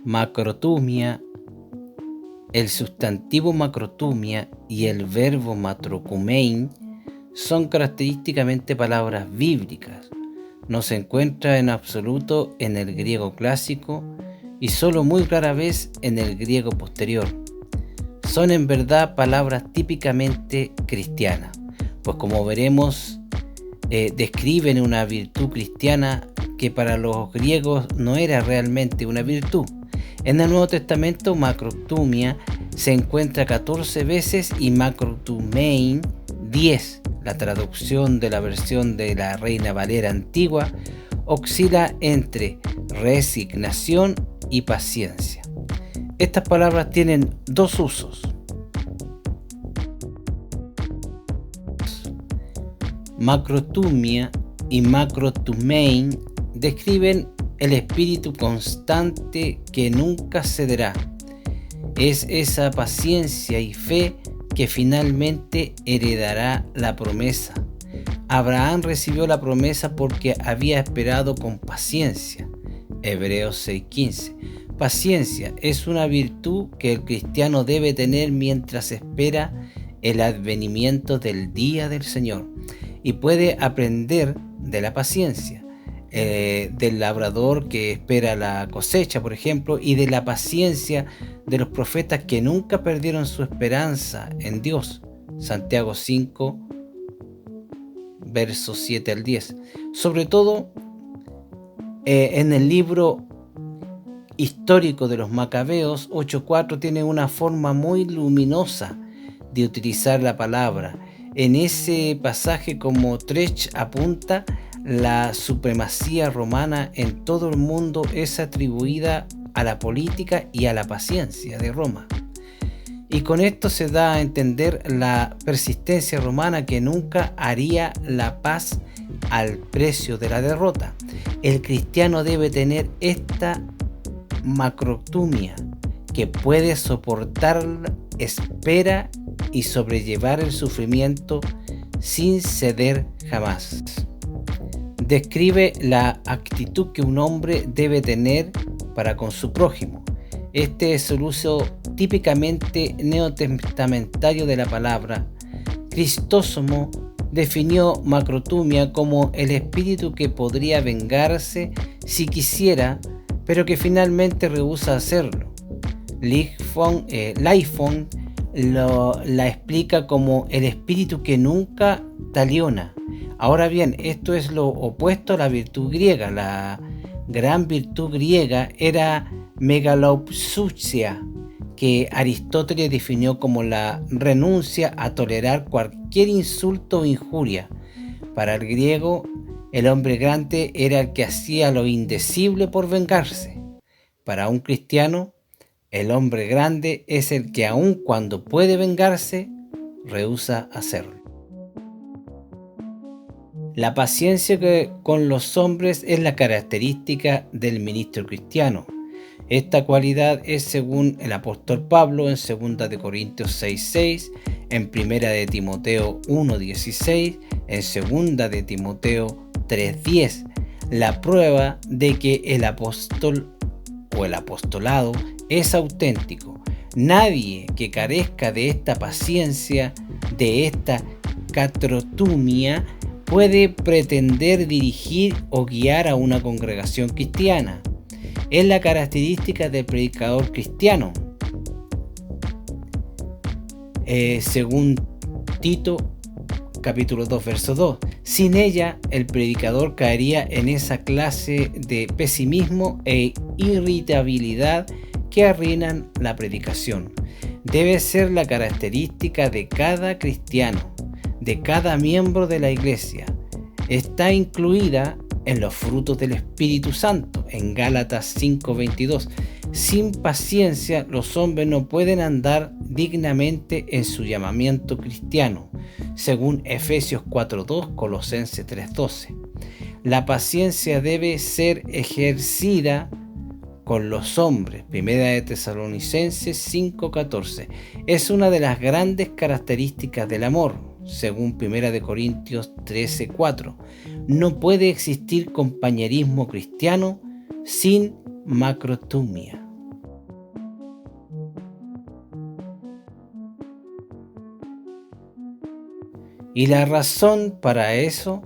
Macrotumia, el sustantivo macrotumia y el verbo matrokumein son característicamente palabras bíblicas. No se encuentra en absoluto en el griego clásico y solo muy rara vez en el griego posterior. Son en verdad palabras típicamente cristianas, pues como veremos, describen una virtud cristiana que para los griegos no era realmente una virtud. En el Nuevo Testamento, macrotumia se encuentra 14 veces y macrotumein 10. La traducción de la versión de la Reina Valera antigua oscila entre resignación y paciencia. Estas palabras tienen dos usos. Macrotumia y macrotumein describen el espíritu constante que nunca cederá. Es esa paciencia y fe que finalmente heredará la promesa. Abraham recibió la promesa porque había esperado con paciencia. Hebreos 6:15. Paciencia es una virtud que el cristiano debe tener mientras espera el advenimiento del día del Señor, y puede aprender de la paciencia del labrador que espera la cosecha, por ejemplo, y de la paciencia de los profetas que nunca perdieron su esperanza en Dios. Santiago 5, versos 7 al 10. Sobre todo en el libro histórico de los Macabeos 8:4 tiene una forma muy luminosa de utilizar la palabra. En ese pasaje, como Trech apunta, la supremacía romana en todo el mundo es atribuida a la política y a la paciencia de Roma. Y con esto se da a entender la persistencia romana que nunca haría la paz al precio de la derrota. El cristiano debe tener esta macrotumia, que puede soportar, espera y sobrellevar el sufrimiento sin ceder jamás. Describe la actitud que un hombre debe tener para con su prójimo. Este es el uso típicamente neotestamentario de la palabra. Crisóstomo definió macrotumia como el espíritu que podría vengarse si quisiera, pero que finalmente rehúsa hacerlo. Laiphon la explica como el espíritu que nunca taliona. Ahora bien, esto es lo opuesto a la virtud griega. La gran virtud griega era megalopsuchia, que Aristóteles definió como la renuncia a tolerar cualquier insulto o injuria. Para el griego, el hombre grande era el que hacía lo indecible por vengarse. Para un cristiano, el hombre grande es el que aun cuando puede vengarse, rehúsa hacerlo. La paciencia con los hombres es la característica del ministro cristiano. Esta cualidad es, según el apóstol Pablo, en 2 Corintios 6:6, en 1 Timoteo 1:16, en 2 Timoteo 3:10, la prueba de que el apóstol o el apostolado es auténtico. Nadie que carezca de esta paciencia, de esta catrotumia, puede pretender dirigir o guiar a una congregación cristiana. Es la característica del predicador cristiano. Según Tito, capítulo 2, verso 2. Sin ella, el predicador caería en esa clase de pesimismo e irritabilidad que arruinan la predicación. Debe ser la característica de cada cristiano, de cada miembro de la iglesia. Está incluida en los frutos del Espíritu Santo, en Gálatas 5:22. Sin paciencia, los hombres no pueden andar dignamente en su llamamiento cristiano, según Efesios 4:2, Colosenses 3:12. La paciencia debe ser ejercida con los hombres, 1 Tesalonicenses 5:14. Es una de las grandes características del amor, según 1 Corintios 13:4. No puede existir compañerismo cristiano sin macrotumia. Y la razón para eso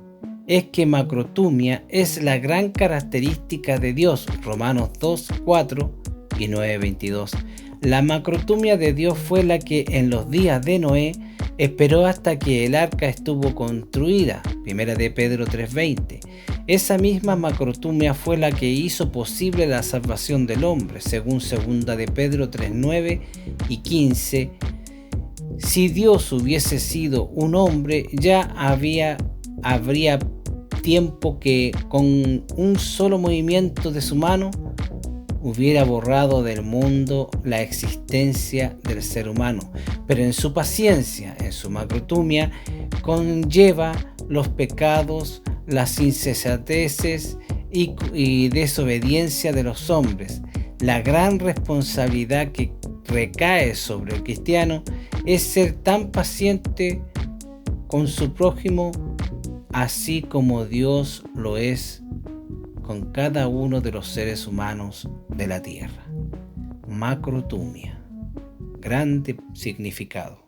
es que macrotumia es la gran característica de Dios. Romanos 2, 4 y 9, 22. La macrotumia de Dios fue la que en los días de Noé esperó hasta que el arca estuvo construida. Primera de Pedro 3:20. Esa misma macrotumia fue la que hizo posible la salvación del hombre, según segunda de Pedro 3:9 y 15. Si Dios hubiese sido un hombre, ya habría tiempo que con un solo movimiento de su mano hubiera borrado del mundo la existencia del ser humano, pero en su paciencia, en su macrotumia, conlleva los pecados, las insensateces y desobediencia de los hombres. La gran responsabilidad que recae sobre el cristiano es ser tan paciente con su prójimo, así como Dios lo es con cada uno de los seres humanos de la tierra. Macrotumia, grande significado.